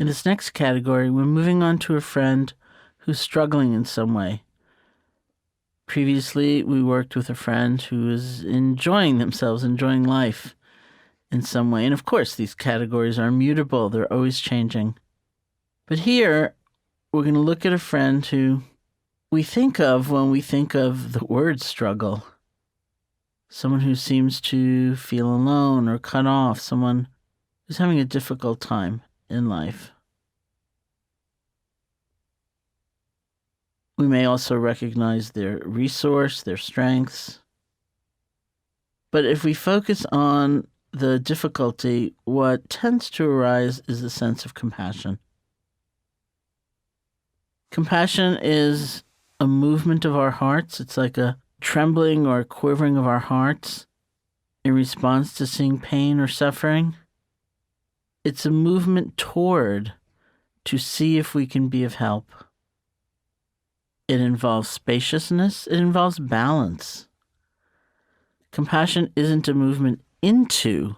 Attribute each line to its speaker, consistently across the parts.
Speaker 1: In this next category, we're moving on to a friend who's struggling in some way. Previously, we worked with a friend who is enjoying themselves, enjoying life in some way. And of course, these categories are mutable. They're always changing. But here, we're going to look at a friend who we think of when we think of the word struggle. Someone who seems to feel alone or cut off, someone who's having a difficult time in life. We may also recognize their resource, their strengths. But if we focus on the difficulty, what tends to arise is a sense of compassion. Compassion is a movement of our hearts. It's like a trembling or quivering of our hearts in response to seeing pain or suffering. It's a movement toward to see if we can be of help. It involves spaciousness. It involves balance. Compassion isn't a movement into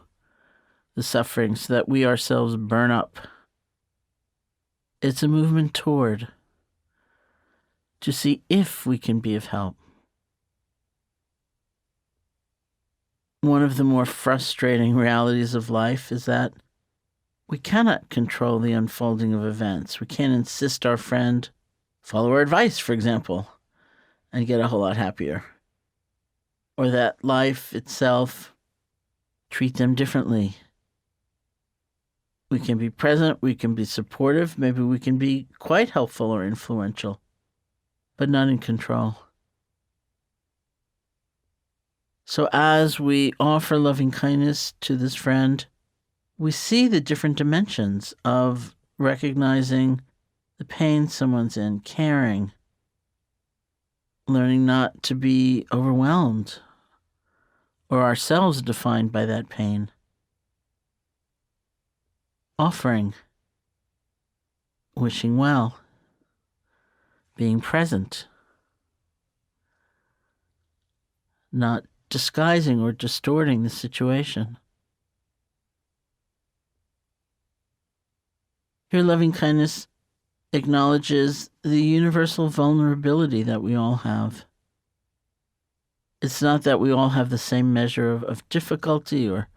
Speaker 1: the suffering so that we ourselves burn up. It's a movement toward to see if we can be of help. One of the more frustrating realities of life is that we cannot control the unfolding of events. We can't insist our friend follow our advice, for example, and get a whole lot happier. Or that life itself treat them differently. We can be present, we can be supportive, maybe we can be quite helpful or influential, but not in control. So as we offer loving kindness to this friend, we see the different dimensions of recognizing the pain someone's in, caring, learning not to be overwhelmed or ourselves defined by that pain. Offering, wishing well, being present, not disguising or distorting the situation. Here, loving kindness acknowledges the universal vulnerability that we all have. It's not that we all have the same measure of difficulty or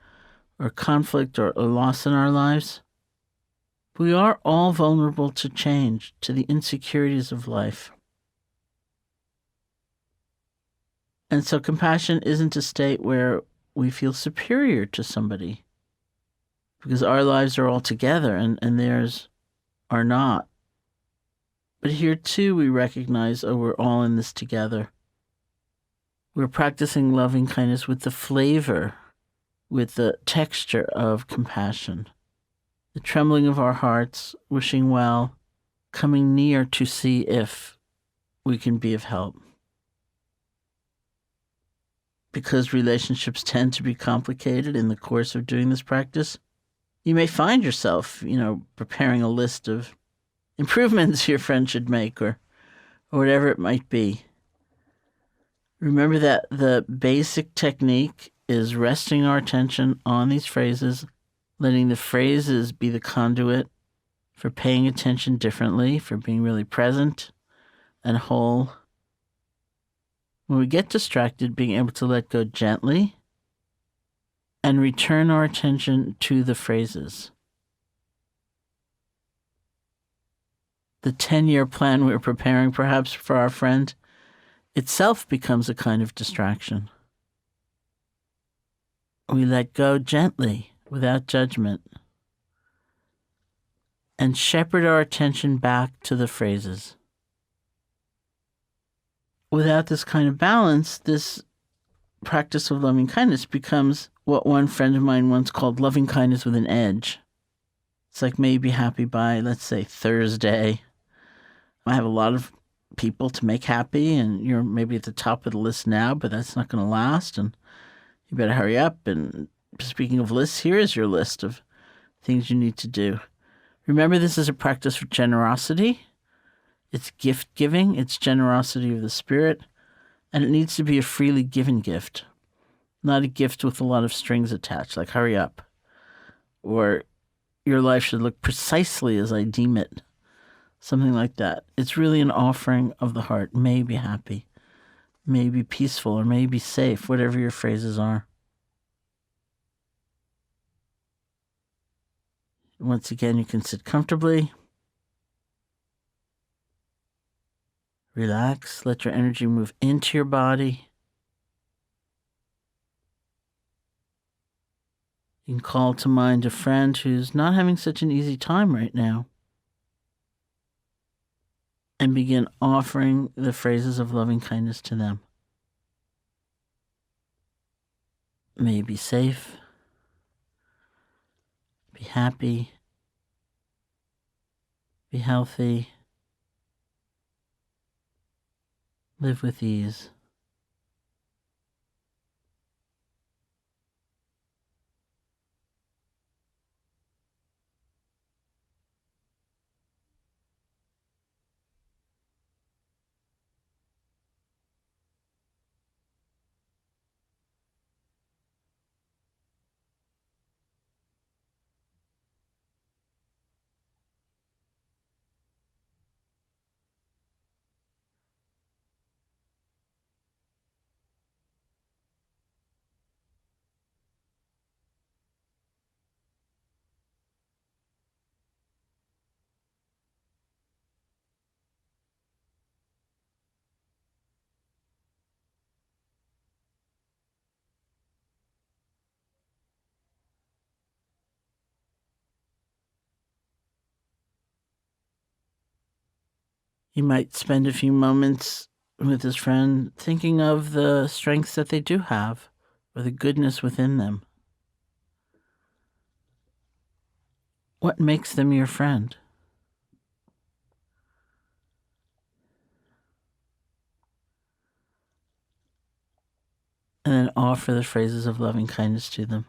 Speaker 1: conflict or loss in our lives. We are all vulnerable to change, to the insecurities of life. And so compassion isn't a state where we feel superior to somebody, because our lives are all together and theirs are not. But here too we recognize, we're all in this together. We're practicing loving kindness with the flavor, with the texture of compassion. The trembling of our hearts, wishing well, coming near to see if we can be of help. Because relationships tend to be complicated in the course of doing this practice, you may find yourself, preparing a list of improvements your friend should make or whatever it might be. Remember that the basic technique is resting our attention on these phrases, letting the phrases be the conduit for paying attention differently, for being really present and whole. When we get distracted, being able to let go gently and return our attention to the phrases. The 10-year plan we're preparing perhaps for our friend itself becomes a kind of distraction. We let go gently, without judgment, and shepherd our attention back to the phrases. Without this kind of balance, this practice of loving kindness becomes what one friend of mine once called loving kindness with an edge. It's like maybe happy by, let's say, Thursday. I have a lot of people to make happy, and you're maybe at the top of the list now, but that's not going to last, and you better hurry up. And speaking of lists, here is your list of things you need to do. Remember, this is a practice for generosity. It's gift giving. It's generosity of the spirit. And it needs to be a freely given gift, not a gift with a lot of strings attached, like hurry up. Or your life should look precisely as I deem it. Something like that. It's really an offering of the heart. May be happy, may be peaceful, or may be safe, whatever your phrases are. Once again, you can sit comfortably. Relax. Let your energy move into your body. You can call to mind a friend who's not having such an easy time right now, and begin offering the phrases of loving kindness to them. May you be safe, be happy, be healthy, live with ease. You might spend a few moments with this friend thinking of the strengths that they do have, or the goodness within them. What makes them your friend? And then offer the phrases of loving kindness to them.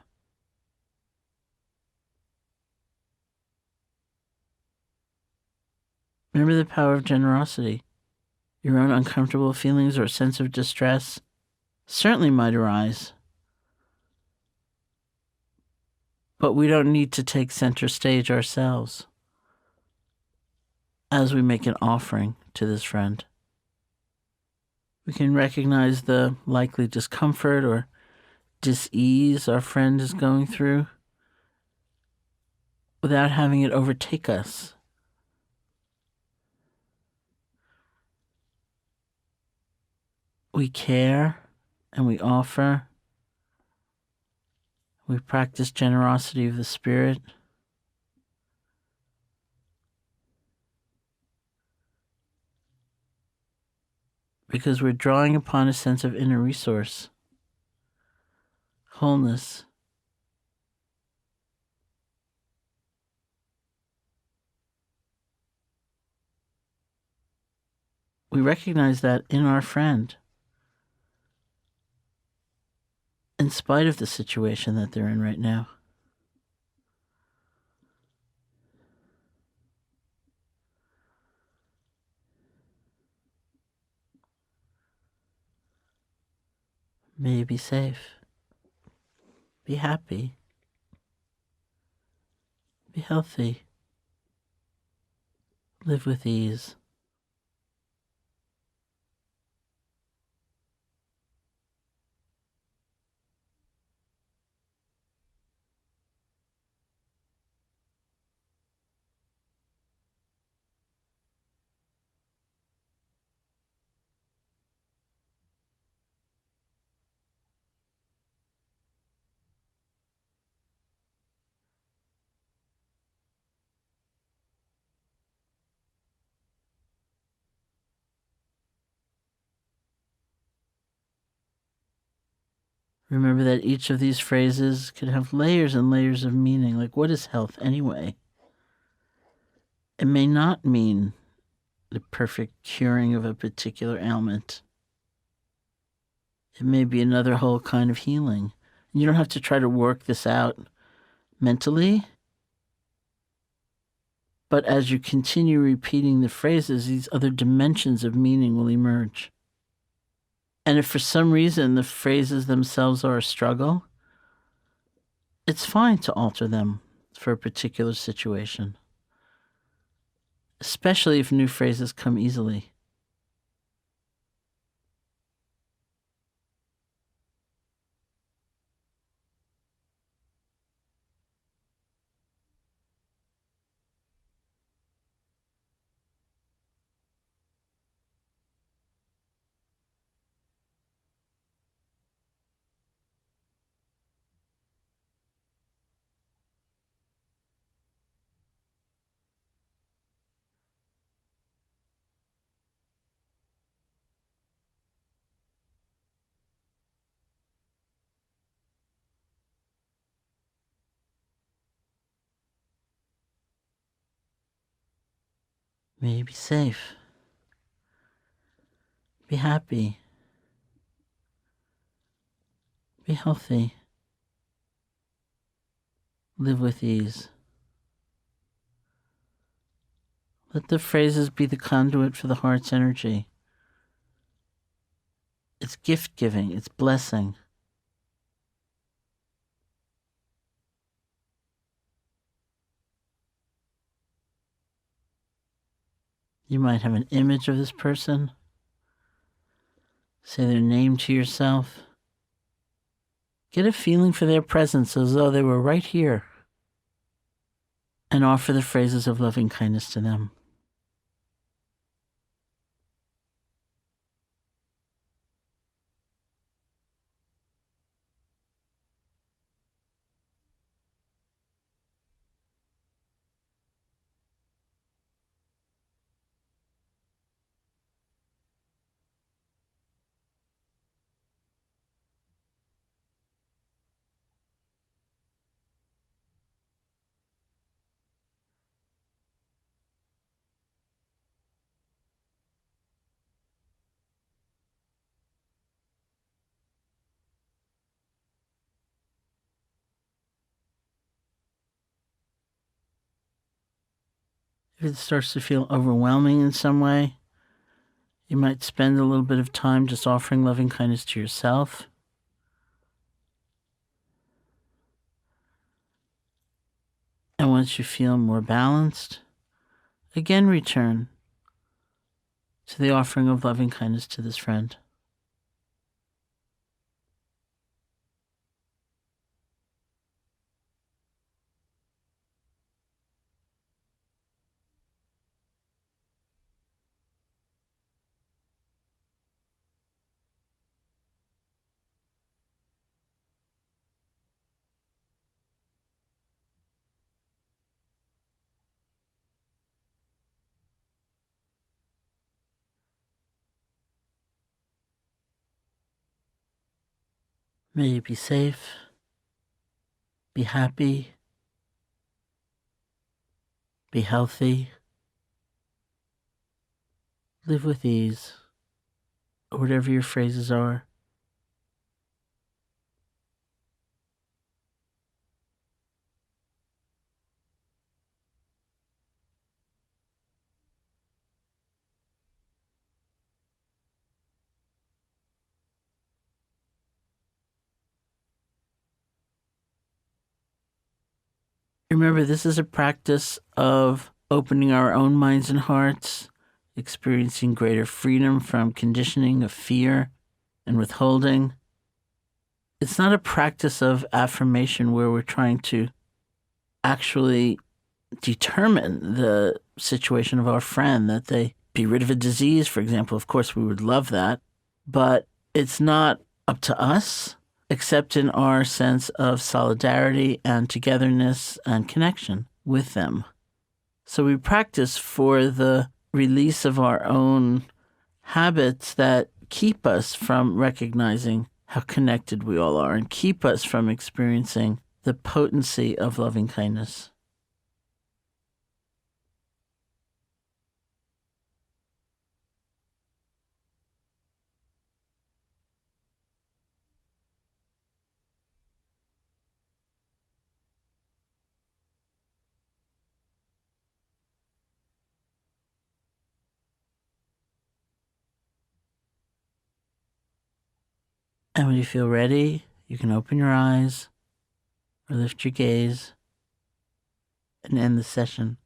Speaker 1: Remember the power of generosity. Your own uncomfortable feelings or a sense of distress certainly might arise, but we don't need to take center stage ourselves as we make an offering to this friend. We can recognize the likely discomfort or dis-ease our friend is going through without having it overtake us. We care and we offer. We practice generosity of the spirit. Because we're drawing upon a sense of inner resource, wholeness. We recognize that in our friend, in spite of the situation that they're in right now. May you be safe, be happy, be healthy, live with ease. Remember that each of these phrases can have layers and layers of meaning. Like, what is health anyway? It may not mean the perfect curing of a particular ailment. It may be another whole kind of healing. You don't have to try to work this out mentally, but as you continue repeating the phrases, these other dimensions of meaning will emerge. And if for some reason the phrases themselves are a struggle, it's fine to alter them for a particular situation, especially if new phrases come easily. May you be safe. Be happy. Be healthy. Live with ease. Let the phrases be the conduit for the heart's energy. It's gift giving. It's blessing. You might have an image of this person. Say their name to yourself. Get a feeling for their presence as though they were right here. And offer the phrases of loving kindness to them. If it starts to feel overwhelming in some way, you might spend a little bit of time just offering loving kindness to yourself. And once you feel more balanced, again return to the offering of loving kindness to this friend. May you be safe, be happy, be healthy, live with ease, or whatever your phrases are. Remember, this is a practice of opening our own minds and hearts, experiencing greater freedom from conditioning of fear and withholding. It's not a practice of affirmation where we're trying to actually determine the situation of our friend, that they be rid of a disease, for example. Of course, we would love that, but it's not up to us, except in our sense of solidarity and togetherness and connection with them. So we practice for the release of our own habits that keep us from recognizing how connected we all are and keep us from experiencing the potency of loving kindness. And when you feel ready, you can open your eyes or lift your gaze and end the session.